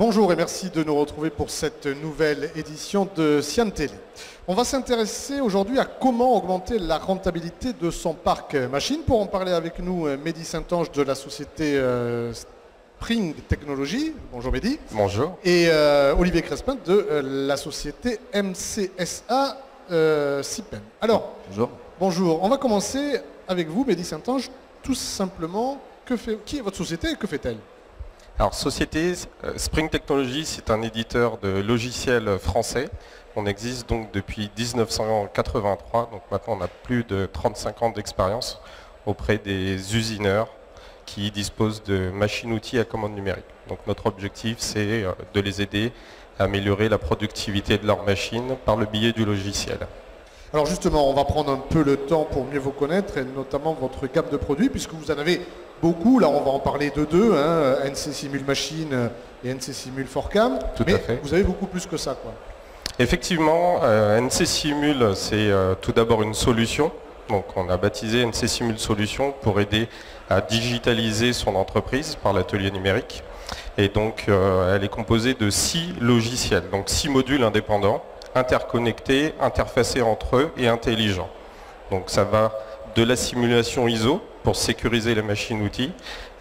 Bonjour et merci de nous retrouver pour cette nouvelle édition de Siam Télé. On va s'intéresser aujourd'hui à comment augmenter la rentabilité de son parc machine. Pour en parler avec nous, Mehdi Saint-Ange de la société Spring Technology. Bonjour Mehdi. Bonjour. Et Olivier Crespin de la société MCSA CIPEM. Alors, bonjour. On va commencer avec vous, Mehdi Saint-Ange. Tout simplement, qui est votre société et que fait-elle ? Alors, société Spring Technology, c'est un éditeur de logiciels français. On existe donc depuis 1983, donc maintenant on a plus de 35 ans d'expérience auprès des usineurs qui disposent de machines-outils à commande numérique. Donc notre objectif, c'est de les aider à améliorer la productivité de leurs machines par le biais du logiciel. Alors justement, on va prendre un peu le temps pour mieux vous connaître et notamment votre gamme de produits, puisque vous en avez beaucoup. Là, on va en parler de deux, NC Simul Machine et NC Simul Forcam. Tout à fait. Vous avez beaucoup plus que ça, quoi. Effectivement, NC Simul, c'est tout d'abord une solution. Donc on a baptisé NC Simul Solutions pour aider à digitaliser son entreprise par l'atelier numérique. Et donc elle est composée de 6 logiciels, donc 6 modules indépendants, interconnectés, interfacés entre eux et intelligents. Donc ça va de la simulation ISO pour sécuriser les machines-outils,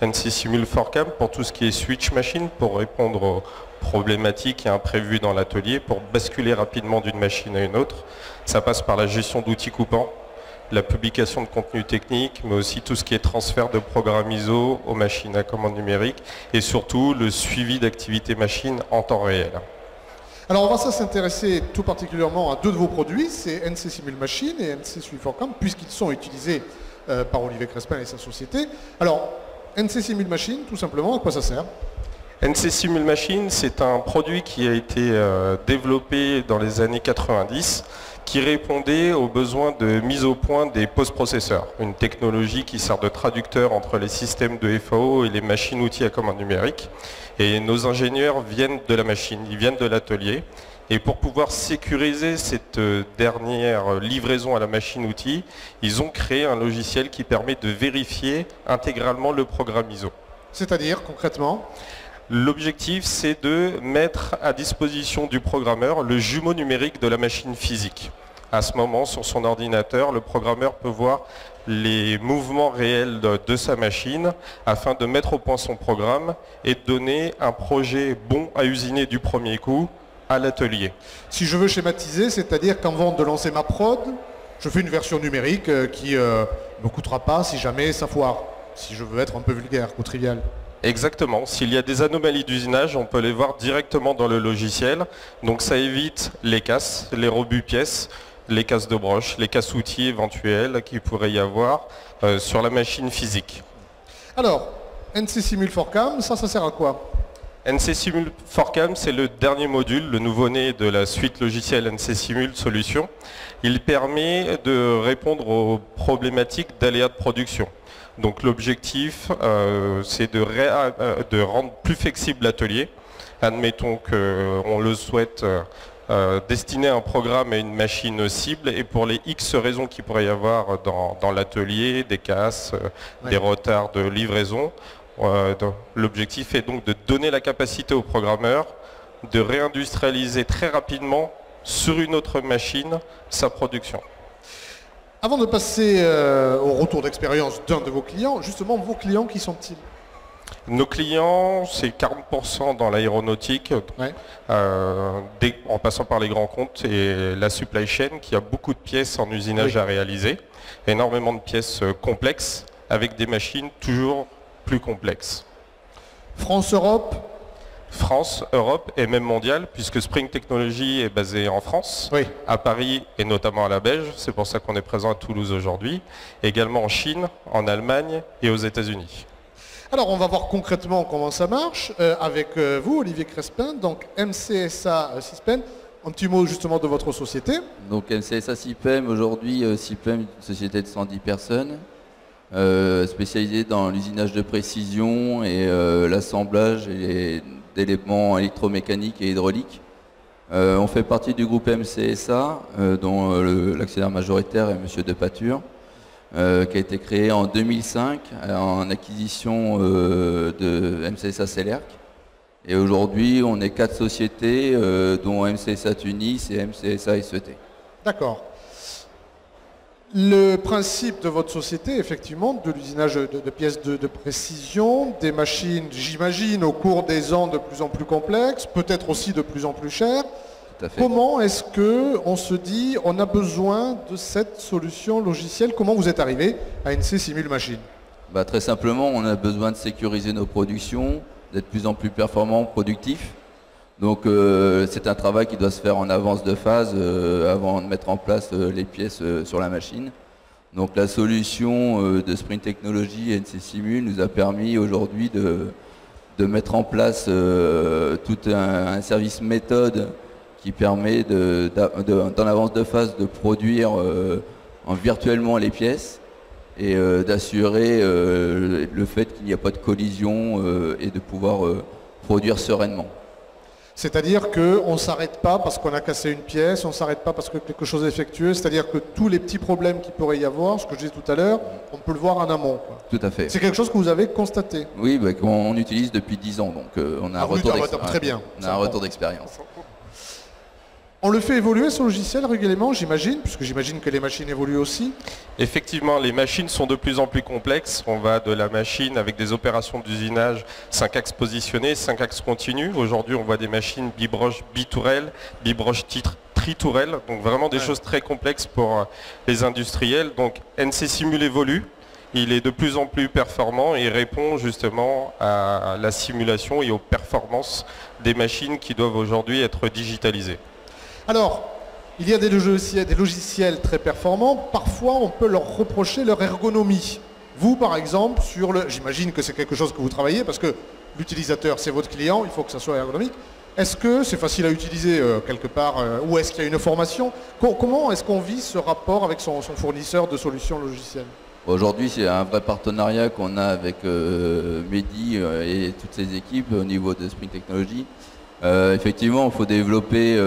NC Simul Forcam pour tout ce qui est switch machine, pour répondre aux problématiques et imprévues dans l'atelier, pour basculer rapidement d'une machine à une autre. Ça passe par la gestion d'outils coupants, la publication de contenu technique, mais aussi tout ce qui est transfert de programmes ISO aux machines à commande numérique et surtout le suivi d'activités machines en temps réel. Alors on va s'intéresser tout particulièrement à deux de vos produits, c'est NC Simul Machine et NC Simul Forcam, puisqu'ils sont utilisés par Olivier Crespin et sa société. Alors, NC Simul Machine, tout simplement, à quoi ça sert ? NC Simul Machine, c'est un produit qui a été développé dans les années 90, qui répondait aux besoins de mise au point des post-processeurs, une technologie qui sert de traducteur entre les systèmes de FAO et les machines-outils à commande numérique. Et nos ingénieurs viennent de la machine, ils viennent de l'atelier. Et pour pouvoir sécuriser cette dernière livraison à la machine-outil, ils ont créé un logiciel qui permet de vérifier intégralement le programme ISO. C'est-à-dire, concrètement ? L'objectif, c'est de mettre à disposition du programmeur le jumeau numérique de la machine physique. À ce moment, sur son ordinateur, le programmeur peut voir les mouvements réels de sa machine afin de mettre au point son programme et de donner un projet bon à usiner du premier coup à l'atelier. Si je veux schématiser, c'est-à-dire qu'avant de lancer ma prod, je fais une version numérique qui ne me coûtera pas si jamais ça foire, si je veux être un peu vulgaire ou trivial. Exactement. S'il y a des anomalies d'usinage, on peut les voir directement dans le logiciel. Donc ça évite les casses, les rebuts pièces, les casses de broche, les casses outils éventuels qu'il pourrait y avoir sur la machine physique. Alors, NC Simul Forcam, ça sert à quoi ? NC Simul Forcam, c'est le dernier module, le nouveau-né de la suite logicielle NC Simul Solutions. Il permet de répondre aux problématiques d'aléas de production. Donc l'objectif, c'est de rendre plus flexible l'atelier. Admettons qu'on le souhaite destiner un programme à une machine cible et pour les X raisons qu'il pourrait y avoir dans l'atelier, des casses, des retards de livraison, l'objectif est donc de donner la capacité au programmeur de réindustrialiser très rapidement sur une autre machine sa production. Avant de passer au retour d'expérience d'un de vos clients, justement, vos clients, qui sont-ils ? Nos clients, c'est 40% dans l'aéronautique, en passant par les grands comptes et la supply chain, qui a beaucoup de pièces en usinage à réaliser, énormément de pièces complexes, avec des machines toujours plus complexes. France-Europe ? France, Europe et même mondiale, puisque Spring Technology est basé en France, à Paris et notamment à la Belge, c'est pour ça qu'on est présent à Toulouse aujourd'hui, également en Chine, en Allemagne et aux États-Unis. Alors on va voir concrètement comment ça marche avec vous, Olivier Crespin, donc MCSA CIPEM. Un petit mot justement de votre société. Donc MCSA CIPEM, aujourd'hui CIPEM, une société de 110 personnes, spécialisée dans l'usinage de précision et l'assemblage d'éléments électromécaniques et hydrauliques. On fait partie du groupe MCSA, dont l'actionnaire majoritaire est M. Depature, qui a été créé en 2005 en acquisition de MCSA Celerc. Et aujourd'hui, on est 4 sociétés, dont MCSA Tunis et MCSA SET. D'accord. Le principe de votre société, effectivement, de l'usinage de pièces de précision, des machines, j'imagine, au cours des ans de plus en plus complexes, peut-être aussi de plus en plus chères. Tout à fait. Comment est-ce qu'on se dit, on a besoin de cette solution logicielle? Comment vous êtes arrivé à NC Simul Machine? Très simplement, on a besoin de sécuriser nos productions, d'être de plus en plus performants, productifs. Donc c'est un travail qui doit se faire en avance de phase avant de mettre en place les pièces sur la machine. Donc la solution de Sprint Technology et NC Simul nous a permis aujourd'hui de mettre en place tout un service méthode qui permet dans l'avance de phase de produire virtuellement les pièces et d'assurer le fait qu'il n'y a pas de collision et de pouvoir produire sereinement. C'est-à-dire qu'on ne s'arrête pas parce qu'on a cassé une pièce, on ne s'arrête pas parce que quelque chose est défectueux, c'est-à-dire que tous les petits problèmes qu'il pourrait y avoir, ce que je disais tout à l'heure, on peut le voir en amont, quoi. Tout à fait. C'est quelque chose que vous avez constaté? Oui, qu'on utilise depuis 10 ans, donc on a un retour très bien. On a un retour d'expérience. On le fait évoluer ce logiciel régulièrement, j'imagine, puisque j'imagine que les machines évoluent aussi. Effectivement, les machines sont de plus en plus complexes. On va de la machine avec des opérations d'usinage 5 axes positionnés, 5 axes continus. Aujourd'hui, on voit des machines bibroche bitourelles, bibroche tritourelles, donc vraiment des choses très complexes pour les industriels. Donc NC Simul évolue. Il est de plus en plus performant et répond justement à la simulation et aux performances des machines qui doivent aujourd'hui être digitalisées. Alors, il y a des logiciels très performants. Parfois, on peut leur reprocher leur ergonomie. Vous, par exemple, j'imagine que c'est quelque chose que vous travaillez parce que l'utilisateur, c'est votre client, il faut que ça soit ergonomique. Est-ce que c'est facile à utiliser quelque part ou est-ce qu'il y a une formation? Comment est-ce qu'on vit ce rapport avec son fournisseur de solutions logicielles? Aujourd'hui, c'est un vrai partenariat qu'on a avec Mehdi et toutes ses équipes au niveau de Sprint Technology. Effectivement, il faut développer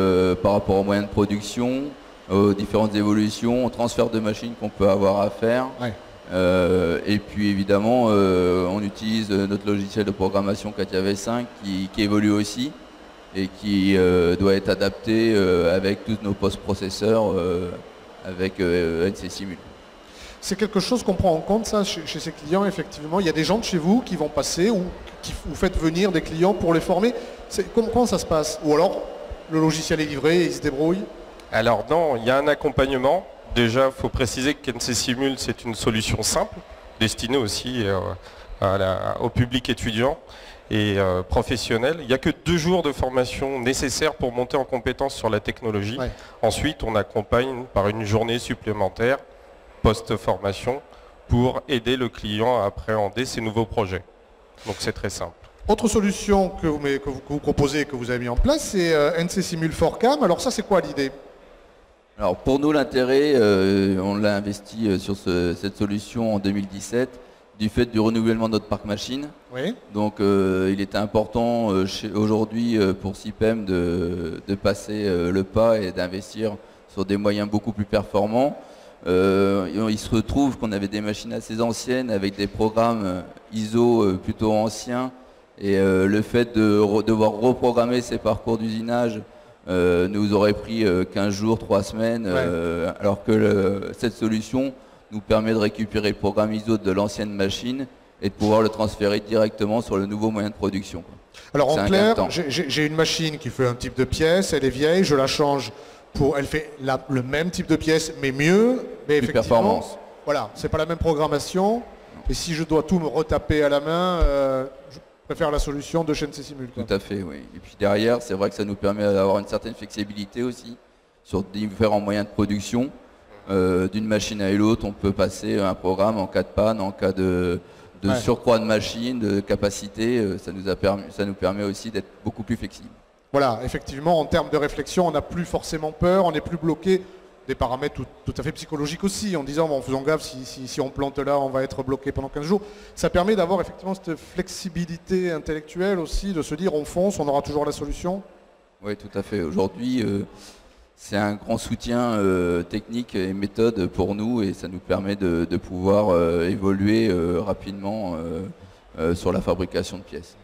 par rapport aux moyens de production, aux différentes évolutions, aux transferts de machines qu'on peut avoir à faire. Ouais. Et puis évidemment, on utilise notre logiciel de programmation Katia V5 qui évolue aussi et qui doit être adapté avec tous nos post-processeurs avec NC Simul. C'est quelque chose qu'on prend en compte, ça, chez ses clients, effectivement. Il y a des gens de chez vous qui vont passer ou qui vous faites venir des clients pour les former. Comment ça se passe? Ou alors, le logiciel est livré et il se débrouille? Alors non, il y a un accompagnement. Déjà, il faut préciser que NC Simul, c'est une solution simple, destinée aussi au public étudiant et professionnel. Il n'y a que 2 jours de formation nécessaires pour monter en compétence sur la technologie. Ouais. Ensuite, on accompagne par une journée supplémentaire post-formation pour aider le client à appréhender ses nouveaux projets. Donc c'est très simple. Autre solution que vous proposez, que vous avez mis en place, c'est NC Simul 4Cam. Alors ça, c'est quoi l'idée? Alors pour nous, l'intérêt, on l'a investi sur cette solution en 2017 du fait du renouvellement de notre parc machine. Oui. Donc il était important aujourd'hui pour CIPEM de passer le pas et d'investir sur des moyens beaucoup plus performants. Il se retrouve qu'on avait des machines assez anciennes avec des programmes ISO plutôt anciens et le fait de devoir reprogrammer ces parcours d'usinage nous aurait pris 15 jours, 3 semaines, alors que cette solution nous permet de récupérer le programme ISO de l'ancienne machine et de pouvoir le transférer directement sur le nouveau moyen de production. Alors en clair, j'ai une machine qui fait un type de pièce, elle est vieille, je la change. Elle fait le même type de pièce, mais mieux, mais effectivement, performance. Voilà, c'est pas la même programmation. Non. Et si je dois tout me retaper à la main, je préfère la solution de chez NC Simul. Tout à fait, oui. Et puis derrière, c'est vrai que ça nous permet d'avoir une certaine flexibilité aussi sur différents moyens de production. D'une machine à l'autre, on peut passer un programme en cas de panne, en cas de surcroît de machine, de capacité. Ça nous permet aussi d'être beaucoup plus flexible. Voilà, effectivement, en termes de réflexion, on n'a plus forcément peur, on n'est plus bloqué. Des paramètres tout à fait psychologiques aussi, en disant, bon, faisons gaffe, si on plante là, on va être bloqué pendant 15 jours. Ça permet d'avoir effectivement cette flexibilité intellectuelle aussi, de se dire, on fonce, on aura toujours la solution. Oui, tout à fait. Aujourd'hui, c'est un grand soutien technique et méthode pour nous et ça nous permet de pouvoir évoluer rapidement sur la fabrication de pièces.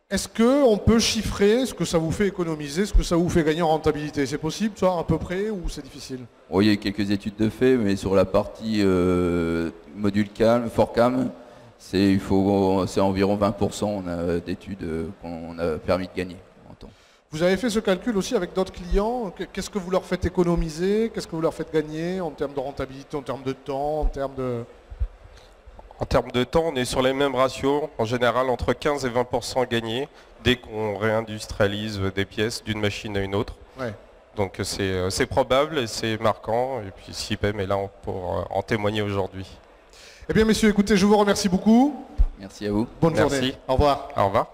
Est-ce qu'on peut chiffrer ce que ça vous fait économiser, ce que ça vous fait gagner en rentabilité? C'est possible, ça, à peu près, ou c'est difficile? Bon, il y a quelques études de fait, mais sur la partie module CAM, fort CAM, c'est environ 20% d'études qu'on a permis de gagner en temps. Vous avez fait ce calcul aussi avec d'autres clients? Qu'est-ce que vous leur faites économiser? Qu'est-ce que vous leur faites gagner en termes de rentabilité, en termes de temps, en termes de... En termes de temps, on est sur les mêmes ratios, en général entre 15 et 20% gagnés dès qu'on réindustrialise des pièces d'une machine à une autre. Ouais. Donc c'est probable et c'est marquant, et puis CIPEM est là pour en témoigner aujourd'hui. Eh bien messieurs, écoutez, je vous remercie beaucoup. Merci à vous. Bonne Merci. journée. Au revoir. Au revoir.